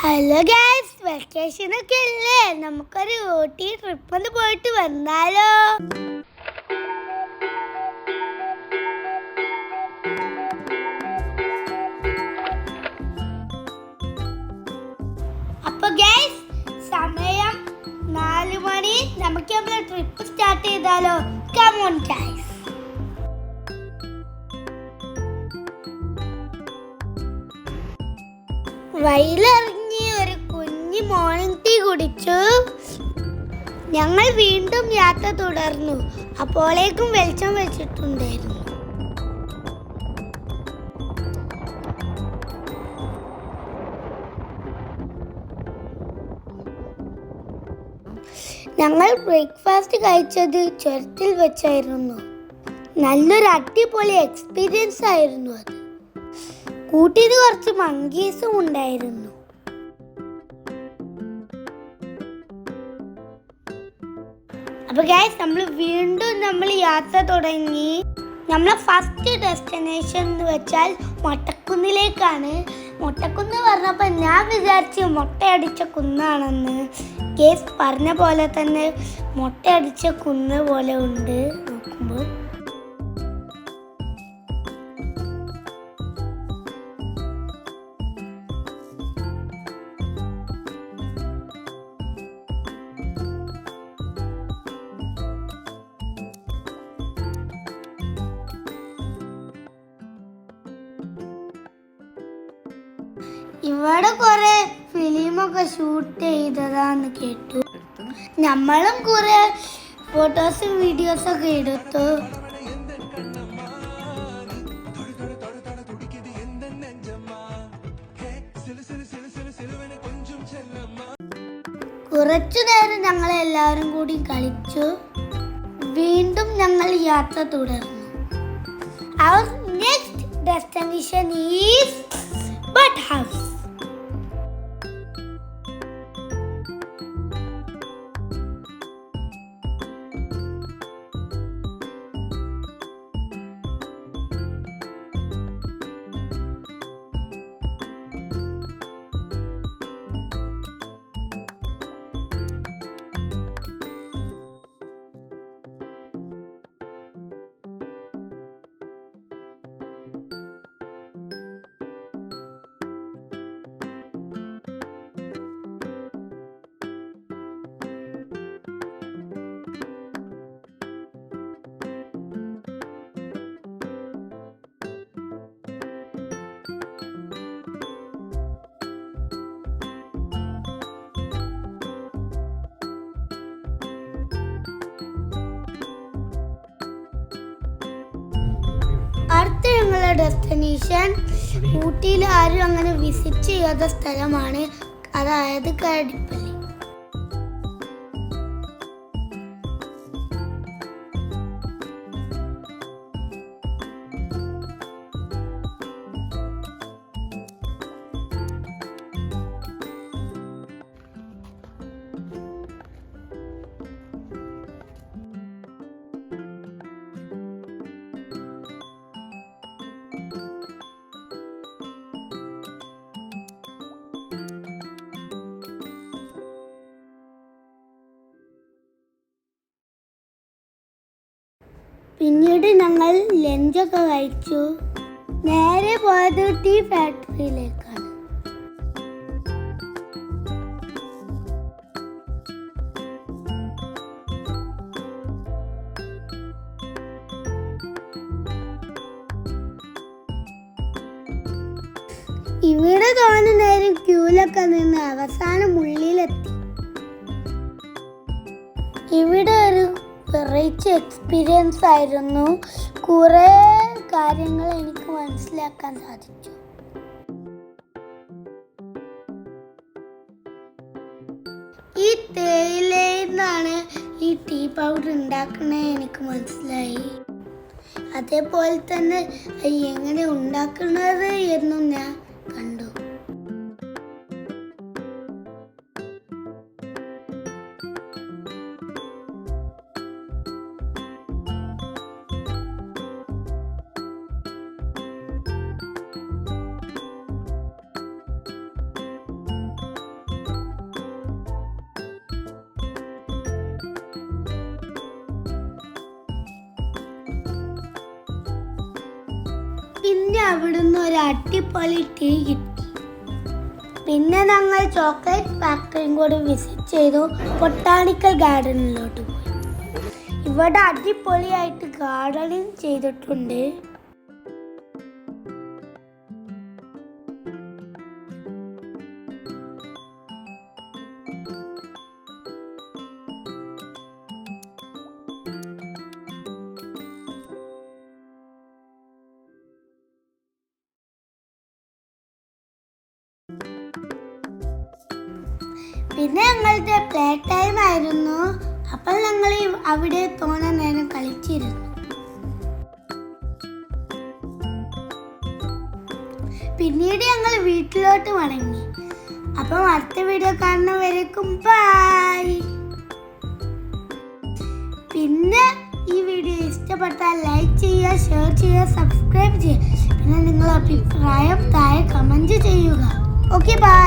Hello guys, വെക്കേഷനൊക്കെ അല്ലേ? നമുക്കൊരു ഊട്ടി ട്രിപ്പ് ഒന്ന് പോയിട്ട് വന്നാലോ? അപ്പൊ ഗൈസ്, സമയം 4 മണി. നമുക്ക് നമ്മുടെ ട്രിപ്പ് സ്റ്റാർട്ട് ചെയ്താലോ? Come on guys. വയലിറങ്ങി ഒരു കുഞ്ഞി മോർണിംഗ് ടീ കുടിച്ചു. ഞങ്ങൾ വീണ്ടും യാത്ര തുടർന്നു. അപ്പോഴേക്കും വെളിച്ചം വെച്ചിട്ടുണ്ടായിരുന്നു. ഞങ്ങൾ ബ്രേക്ക്ഫാസ്റ്റ് കഴിച്ചത് ചുരത്തിൽ വെച്ചായിരുന്നു. നല്ലൊരു അടിപൊളി എക്സ്പീരിയൻസ് ആയിരുന്നു അത്. കൂട്ടിന് കുറച്ച് മങ്കീസും ഉണ്ടായിരുന്നു. അപ്പൊ ഗൈസ്, നമ്മൾ യാത്ര തുടങ്ങി. നമ്മളെ ഫസ്റ്റ് ഡെസ്റ്റിനേഷൻ എന്ന് വെച്ചാൽ മൊട്ടക്കുന്നിലേക്കാണ്. മൊട്ടക്കുന്ന് പറഞ്ഞപ്പോൾ ഞാൻ വിചാരിച്ചു മൊട്ടയടിച്ച കുന്നാണെന്ന്. ഗൈസ് പറഞ്ഞ പോലെ തന്നെ മൊട്ടയടിച്ച കുന്ന് പോലെ ഉണ്ട് നോക്കുമ്പോൾ. ഇവിടെ കുറെ ഫിലിമൊക്കെ ഷൂട്ട് ചെയ്തതാന്ന് കേട്ടു. നമ്മളും കുറെ ഫോട്ടോസും വീഡിയോസൊക്കെ എടുത്തു. കുറച്ചു നേരം ഞങ്ങൾ എല്ലാവരും കൂടി കളിച്ചു. വീണ്ടും ഞങ്ങൾ യാത്ര തുടർന്നു. Our next destination is Bud House. അടുത്ത ഞങ്ങളുടെ ഡെസ്റ്റിനേഷൻ ഊട്ടിയിൽ ആരും അങ്ങനെ വിസിറ്റ് ചെയ്യാത്ത സ്ഥലമാണ്. അതായത് കടിപ്പള്ളി. പിന്നീട് ഞങ്ങൾ ലഞ്ചൊക്കെ കഴിച്ചു. നേരെ പോയത് ടീ ഫാക്ടറിയിലേക്കാണ്. ഇവിടെ തോന്നുന്ന നേരം ക്യൂലൊക്കെ നിന്ന് അവസാനം ഉള്ളിലെത്തി. ഇവിടെ ഒരു വെറൈറ്റി എക്സ്പീരിയൻസ് ആയിരുന്നു. കുറേ കാര്യങ്ങൾ എനിക്ക് മനസ്സിലാക്കാൻ സാധിച്ചു. ഈ തേയിലയിൽ നിന്നാണ് ഈ ടീ പൗഡർ ഉണ്ടാക്കുന്നത് എനിക്ക് മനസ്സിലായി. അതേപോലെ തന്നെ എങ്ങനെ ഉണ്ടാക്കുന്നത് എന്നും ഞാൻ കണ്ടു. പിന്നെ അവിടുന്ന് ഒരു അടിപൊളി ടീ കിട്ടി. പിന്നെ ഞങ്ങൾ ചോക്ലേറ്റ് ഫാക്ടറിയും കൂടി വിസിറ്റ് ചെയ്തു. ബൊട്ടാണിക്കൽ ഗാർഡനിലോട്ട് പോയി. ഇവിടെ അടിപൊളിയായിട്ട് ഗാർഡനിങ് ചെയ്തിട്ടുണ്ട്. പിന്നെ ഞങ്ങളുടെ പ്ലേ ടൈം ആയിരുന്നു. അപ്പോൾ ഞങ്ങൾ അവിടെ തോന്നാൻ നേരം കളിച്ചിരുന്നു. പിന്നീട് ഞങ്ങൾ വീട്ടിലോട്ട് മടങ്ങി. അപ്പം അടുത്ത വീഡിയോ കാണുന്നവരേക്കും ബൈ. പിന്നെ ഈ വീഡിയോ ഇഷ്ടപ്പെട്ടാൽ ലൈക്ക് ചെയ്യുക, ഷെയർ ചെയ്യുക, സബ്സ്ക്രൈബ് ചെയ്യുക. പിന്നെ നിങ്ങളുടെ അഭിപ്രായം താഴെ കമൻറ്റ് ചെയ്യുക. Okay bye.